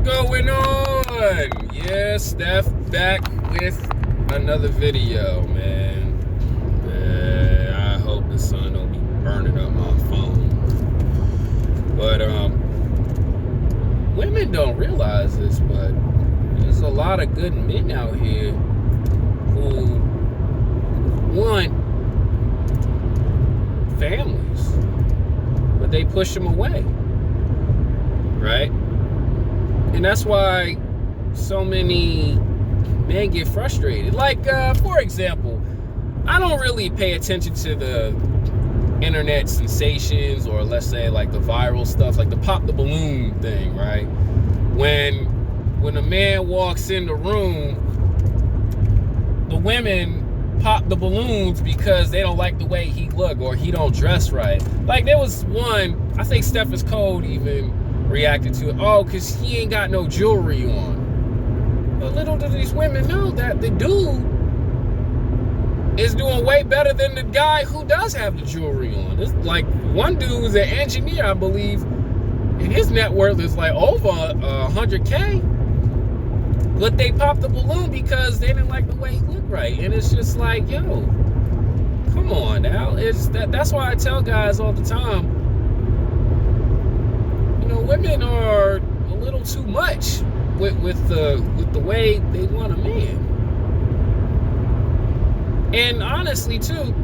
going on? Yeah, Steph back with another video, man. I hope the sun don't be burning up my phone. But women don't realize this, but there's a lot of good men out here who want families, but they push them away, right? And that's why so many men get frustrated. Like, for example, I don't really pay attention to the internet sensations, or let's say like the viral stuff, like the pop the balloon thing, right? When a man walks in the room, the women pop the balloons because they don't like the way he look or he don't dress right. Like there was one, I think Stephan's Code even reacted to it. Oh, because he ain't got no jewelry on. But little do these women know that the dude is doing way better than the guy who does have the jewelry on. It's like one dude is an engineer, I believe, and his net worth is like over 100K. But they popped the balloon because they didn't like the way he looked right. And it's just like, yo, come on now. That's why I tell guys all the time, you know, women are a little too much with the way they want a man. And honestly, too,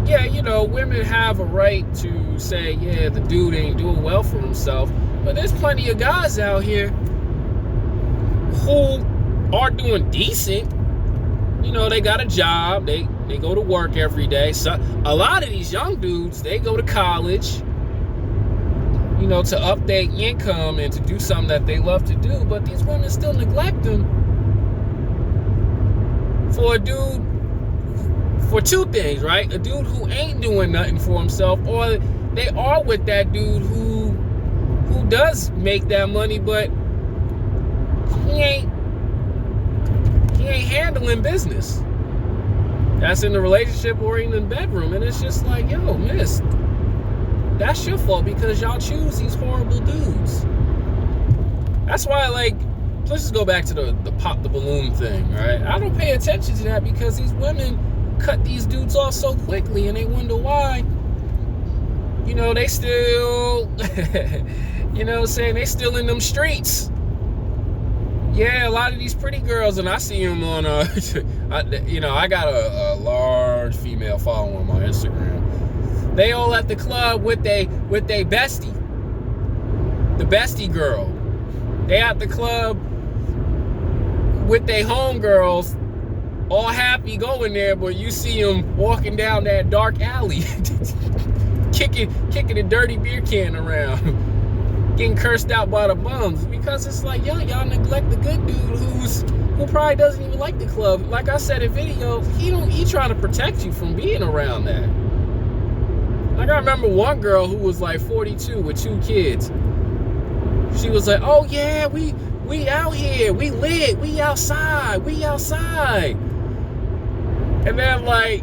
yeah, you know, women have a right to say, yeah, the dude ain't doing well for himself. But there's plenty of guys out here who are doing decent. You know, they got a job, they go to work every day. So a lot of these young dudes, they go to college, you know, to up their income and to do something that they love to do. But these women still neglect them for a dude, for two things, right? A dude who ain't doing nothing for himself, or they are with that dude who does make that money, but he ain't handling business. That's in the relationship or in the bedroom. And it's just like, yo, miss, that's your fault because y'all choose these horrible dudes. That's why, like, let's just go back to the pop the balloon thing, right? I don't pay attention to that because these women cut these dudes off so quickly, and they wonder why, you know, they still, you know what I'm saying, they still in them streets. Yeah, a lot of these pretty girls, and I see them on, you know, I got a large female following on my Instagram. They all at the club with they bestie, the bestie girl. They at the club with they homegirls, all happy going there, but you see them walking down that dark alley, kicking a dirty beer can around, getting cursed out by the bums, because it's like, yo, y'all neglect the good dude who probably doesn't even like the club. Like I said in video, he trying to protect you from being around that. Like I remember one girl who was like 42 with 2 kids. She was like, oh yeah, we out here, we lit, we outside. And then like,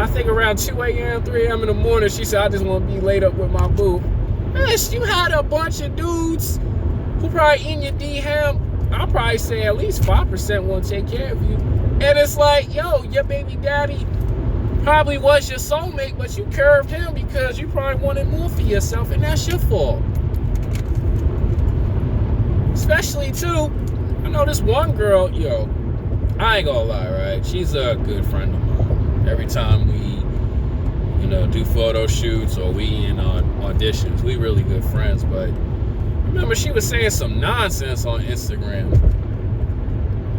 I think around 2 a.m., 3 a.m. in the morning, she said, I just want to be laid up with my boo. Yes, you had a bunch of dudes who probably in your DM, I'll probably say at least 5% won't take care of you. And it's like, yo, your baby daddy probably was your soulmate, but you curved him because you probably wanted more for yourself, and that's your fault. Especially, too, I know this one girl, yo, I ain't gonna lie, right? She's a good friend of mine. Every time we, you know, do photo shoots or we in on auditions, we really good friends. But I remember she was saying some nonsense on Instagram.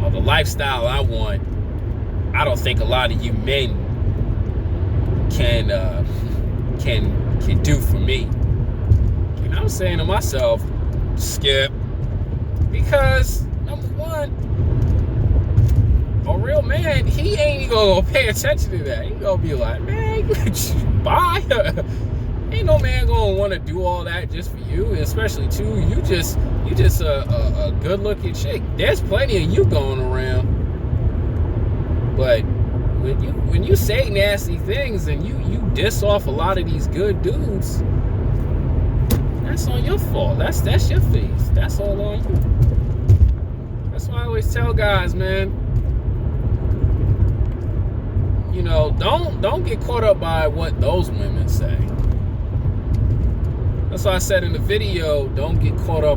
Oh, the lifestyle I want, I don't think a lot of you men can do for me. And I'm saying to myself, skip. Because, number one, a real man, he ain't gonna pay attention to that. He gonna be like, man, bye. Ain't no man gonna want to do all that just for you, especially too, you just a good-looking chick. There's plenty of you going around. But when you say nasty things and you diss off a lot of these good dudes, That's on your fault. That's your face. That's all on you. That's why I always tell guys, man, you know, don't get caught up by what those women say. That's why I said in the video, don't get caught up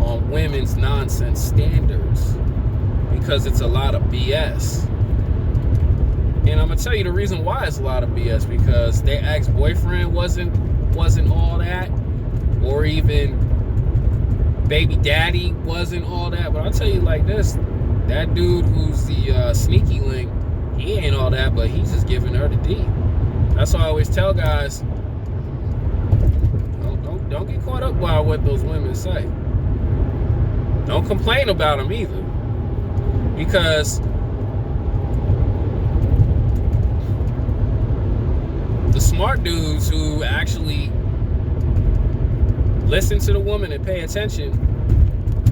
on women's nonsense standards, because it's a lot of BS. And I'm gonna tell you the reason why it's a lot of BS, because their ex-boyfriend wasn't all that, or even baby daddy wasn't all that. But I'll tell you like this, that dude who's the sneaky link, he ain't all that, but he's just giving her the D. That's why I always tell guys, don't get caught up by what those women say. Don't complain about them either, because the smart dudes who actually listen to the woman and pay attention,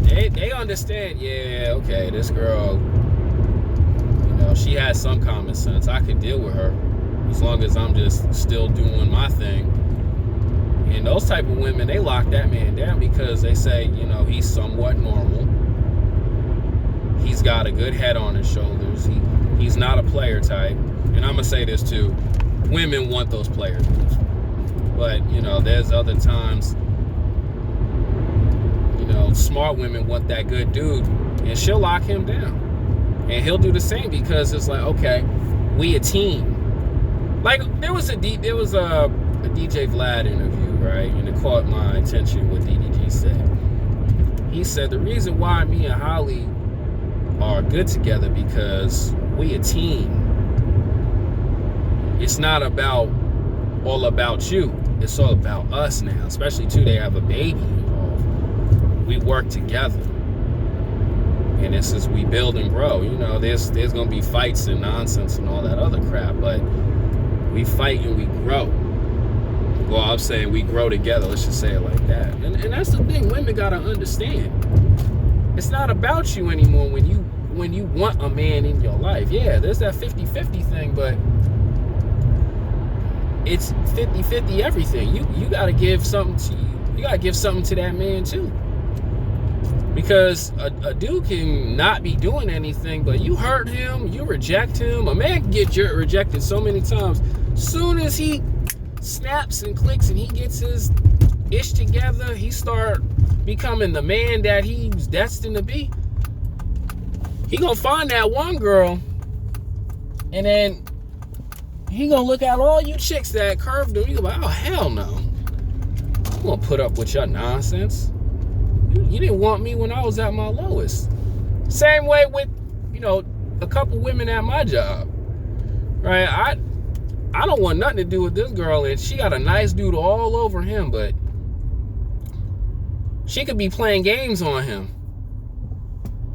they understand, yeah, okay, this girl, you know, she has some common sense. I could deal with her as long as I'm just still doing my thing. And those type of women, they lock that man down because they say, you know, he's somewhat normal. He's got a good head on his shoulders. He's not a player type. And I'm going to say this too. Women want those player dudes. But, you know, there's other times, you know, smart women want that good dude. And she'll lock him down. And he'll do the same because it's like, okay, we a team. Like, there was a DJ Vlad interview, right? And it caught my attention what DDG said. He said the reason why me and Holly are good together because we a team. It's not all about you. It's all about us now. Especially too, they have a baby involved. We work together. And this is, we build and grow. You know, there's gonna be fights and nonsense and all that other crap, but we fight and we grow. Well, I'm saying we grow together. Let's just say it like that. And that's the thing women gotta understand. It's not about you anymore when you want a man in your life. Yeah, there's that 50-50 thing, but it's 50-50 everything. You gotta give something to you. You gotta give something to that man too. Because a dude can not be doing anything, but you hurt him, you reject him. A man can get rejected so many times. Soon as he snaps and clicks and he gets his ish together, he start becoming the man that he's destined to be. He gonna find that one girl, and then he gonna look at all you chicks that curved him. He gonna be like, oh hell no, I'm gonna put up with your nonsense. You didn't want me when I was at my lowest. Same way with, you know, a couple women at my job, right? I don't want nothing to do with this girl, and she got a nice dude all over him, but she could be playing games on him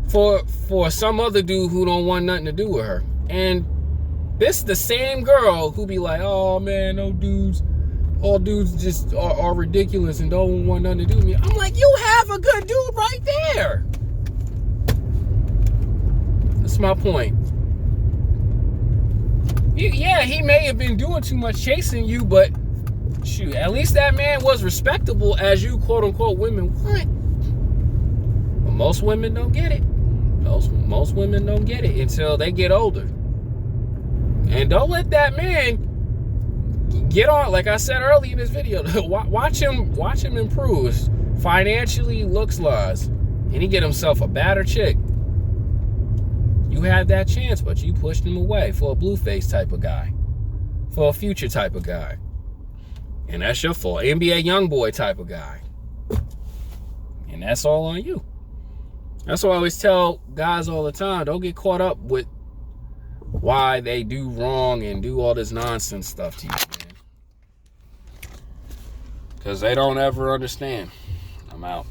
for some other dude who don't want nothing to do with her. And this the same girl who be like, oh man, no dudes, all dudes just are ridiculous and don't want nothing to do with me. I'm like, you have a good dude right there. That's my point. Yeah, he may have been doing too much chasing you, but shoot, at least that man was respectable as you quote unquote women want. But most women don't get it. Most women don't get it until they get older. And don't let that man get on, like I said earlier in this video, watch him improve financially, looks-wise, and he get himself a better chick. You had that chance, but you pushed him away for a Blueface type of guy, for a Future type of guy. And that's your fault. NBA Youngboy type of guy. And that's all on you. That's why I always tell guys all the time, don't get caught up with why they do wrong and do all this nonsense stuff to you, man. Because they don't ever understand. I'm out.